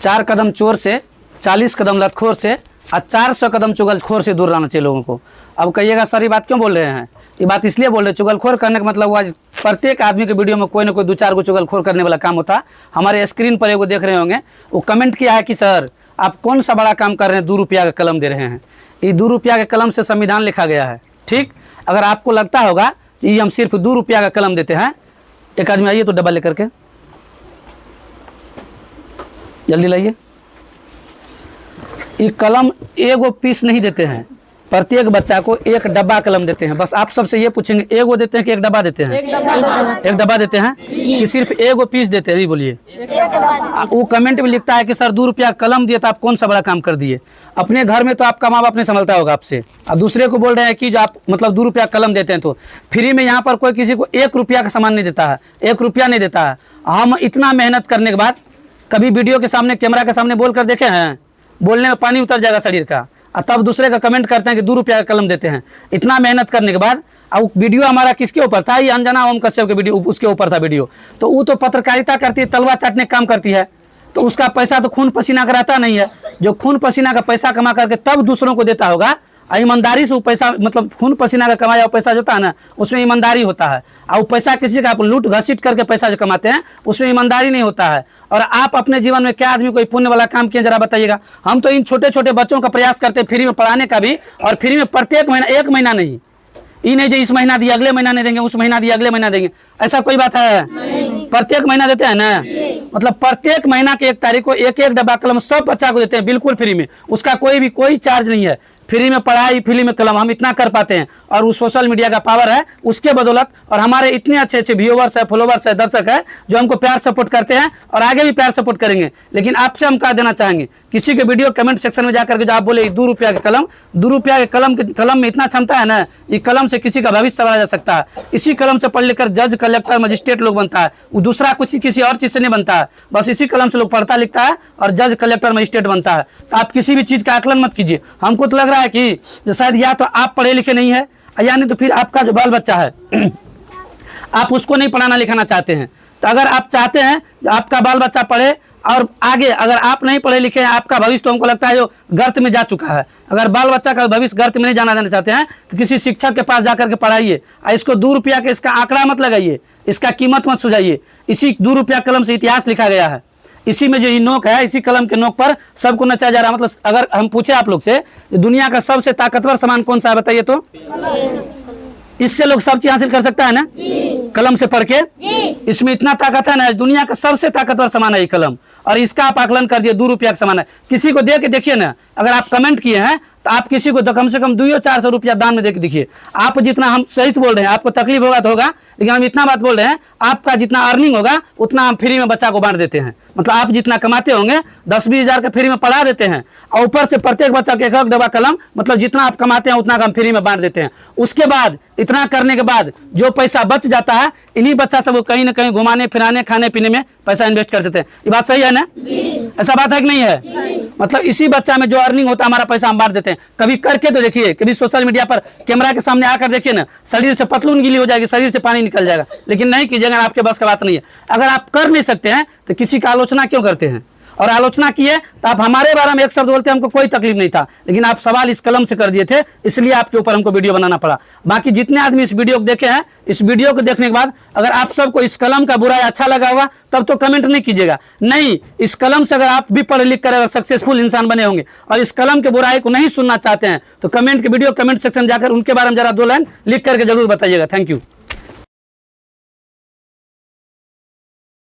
4 कदम चोर से, 40 कदम लतखोर से और 400 कदम चुगलखोर से दूर रहना चाहिए लोगों को। अब कहिएगा सर ये बात क्यों बोल रहे हैं? ये बात इसलिए बोल रहे हैं, चुगलखोर करने का मतलब हुआ प्रत्येक आदमी के वीडियो में कोई ना कोई 2-4 को चुगलखोर करने वाला काम होता। हमारे स्क्रीन पर एगो देख रहे होंगे, वो कमेंट किया है कि सर आप कौन सा बड़ा काम कर रहे हैं, 2 रुपया का कलम दे रहे हैं। ये 2 रुपया के कलम से संविधान लिखा गया है, ठीक। अगर आपको लगता होगा कि हम सिर्फ 2 रुपया का कलम देते हैं, एक आदमी आइए तो डब्बा लेकर के जल्दी लाइए। ये कलम एगो पीस नहीं देते हैं, प्रत्येक बच्चा को 1 डब्बा कलम देते हैं। बस आप सबसे ये पूछेंगे एगो देते हैं कि 1 डब्बा देते हैं? 1 डब्बा देते हैं कि सिर्फ एगो पीस देते हैं? बोलिए। वो कमेंट में लिखता है कि सर 2 रुपया कलम दिए तो आप कौन सा बड़ा काम कर दिए। अपने घर में तो आपका माँ बाप नहीं संभलता होगा आपसे, और दूसरे को बोल रहे हैं कि जो आप मतलब 2 रुपया कलम देते हैं। तो फ्री में यहाँ पर कोई किसी को 1 रुपया का सामान नहीं देता है, 1 रुपया नहीं देता है। हम इतना मेहनत करने के बाद कभी वीडियो के सामने, कैमरा के सामने बोल कर देखे हैं? बोलने में पानी उतर जाएगा शरीर का, और तब दूसरे का कमेंट करते हैं कि 2 रुपया का कलम देते हैं। इतना मेहनत करने के बाद अब वीडियो हमारा किसके ऊपर था? ये अंजना ओम कश्यप के वीडियो, उसके ऊपर था वीडियो। तो वो तो पत्रकारिता करती है, तलवा चाटने का काम करती है, तो उसका पैसा तो खून पसीना का रहता नहीं है। जो खून पसीना का पैसा कमा करके तब दूसरों को देता होगा, ईमानदारी से वो पैसा, मतलब खून पसीना का कमाया हुआ पैसा जो होता है ना, उसमें ईमानदारी होता है। और वो पैसा किसी का आप लूट घसीट करके पैसा जो कमाते हैं, उसमें ईमानदारी नहीं होता है। और आप अपने जीवन में क्या आदमी कोई पुण्य वाला काम किए, जरा बताइएगा। हम तो इन छोटे छोटे बच्चों का प्रयास करते हैं फ्री में पढ़ाने का भी, और फ्री में प्रत्येक महीना, 1 महीना नहीं, ये नहीं जो इस महीना दिया अगले महीना नहीं देंगे, उस महीना दिया अगले महीना देंगे, ऐसा कोई बात है? प्रत्येक महीना देते हैं ना। मतलब प्रत्येक महीना के 1 तारीख को 1-1 डब्बा कलम सब बच्चा को देते हैं, बिल्कुल फ्री में। उसका कोई चार्ज नहीं है। फ्री में पढ़ाई, फ्री में कलम, हम इतना कर पाते हैं। और वो सोशल मीडिया का पावर है, उसके बदौलत, और हमारे इतने अच्छे अच्छे व्यूअर्स है, फॉलोवर्स है, दर्शक है, जो हमको प्यार सपोर्ट करते हैं और आगे भी प्यार सपोर्ट करेंगे। लेकिन आपसे हम कह देना चाहेंगे, किसी के वीडियो कमेंट सेक्शन में जाकर के जो आप बोले 2 रुपया के कलम, 2 रुपया के कलम में इतना क्षमता है ना, ये कलम से किसी का भविष्य संवारा जा सकता है। इसी कलम से पढ़ लिखकर जज, कलेक्टर, मजिस्ट्रेट लोग बनता है। वो दूसरा किसी और चीज से नहीं बनता है, बस इसी कलम से लोग पढ़ता लिखता है और जज, कलेक्टर, मजिस्ट्रेट बनता है। तो आप किसी भी चीज का आकलन मत कीजिए। हमको तो लग रहा है कि शायद या तो आप पढ़े लिखे नहीं है, या नहीं तो फिर आपका जो बाल बच्चा है आप उसको नहीं पढ़ाना लिखाना चाहते हैं। तो अगर आप चाहते हैं आपका बाल बच्चा पढ़े और आगे, अगर आप नहीं पढ़े लिखे हैं, आपका भविष्य तो हमको लगता है जो गर्त में जा चुका है। अगर बाल बच्चा का भविष्य गर्त में नहीं जाना देना चाहते हैं, तो किसी शिक्षक के पास जाकर के पढ़ाइए। इसको 2 रुपया के इसका आंकड़ा मत लगाइए, इसका कीमत मत सुझाइए। इसी 2 रुपया कलम से इतिहास लिखा गया है। इसी में जो ये नोक है, इसी कलम के नोक पर सबको नचाया जा रहा है। मतलब अगर हम पूछे आप लोग से दुनिया का सबसे ताकतवर सामान कौन सा है, बताइए तो? इससे लोग सब चीज हासिल कर सकता है ना, कलम से पढ़ के। इसमें इतना ताकत है ना, दुनिया का सबसे ताकतवर सामान है ये कलम। और इसका आप आकलन कर दिए 2 रुपया का सामान है। किसी को दे के देखिए ना, अगर आप कमेंट किए हैं तो आप किसी को कम से कम 200-400 रुपया दान में दे के देखिए। आप जितना, हम सही से बोल रहे हैं, आपको तकलीफ होगा तो होगा, लेकिन हम इतना बात बोल रहे हैं, आपका जितना अर्निंग होगा उतना हम फ्री में बच्चा को बांट देते हैं। मतलब आप जितना कमाते होंगे 10-20 हज़ार का फ्री में पढ़ा देते हैं, और ऊपर से प्रत्येक बच्चा को 1 डब्बा कलम, मतलब जितना आप कमाते हैं उतना हम फ्री में बांट देते हैं। उसके बाद इतना करने के बाद जो पैसा बच जाता है, इन्हीं बच्चा सब कहीं ना कहीं घुमाने फिराने, खाने पीने में पैसा इन्वेस्ट कर देते हैं। ये बात सही है ना? ऐसा बात है कि नहीं है? मतलब इसी बच्चा में जो अर्निंग होता है, हमारा पैसा हम बांट देते हैं। कभी करके तो देखिए, कभी सोशल मीडिया पर कैमरा के सामने आकर देखिए ना, शरीर से पतलून गीली हो जाएगी, शरीर से पानी निकल जाएगा। लेकिन नहीं कीजिएगा, आपके बस का बात नहीं है। अगर आप कर नहीं सकते हैं तो किसी का आलोचना क्यों करते हैं? और आलोचना की है तो आप हमारे बारे में 1 शब्द बोलते, हमको कोई तकलीफ नहीं था, लेकिन आप सवाल इस कलम से कर दिए थे, इसलिए आपके ऊपर हमको वीडियो बनाना पड़ा। बाकी जितने आदमी इस वीडियो को देखे हैं, इस वीडियो को देखने के बाद अगर आप सबको इस कलम का बुराई अच्छा लगा होगा, तब तो कमेंट नहीं कीजिएगा। नहीं, इस कलम से अगर आप भी पढ़ लिख कर अगर सक्सेसफुल इंसान बने होंगे और इस कलम के बुराई को नहीं सुनना चाहते हैं, तो कमेंट सेक्शन में जाकर उनके बारे में जरा 2 लाइन लिख करके जरूर बताइएगा। Thank you.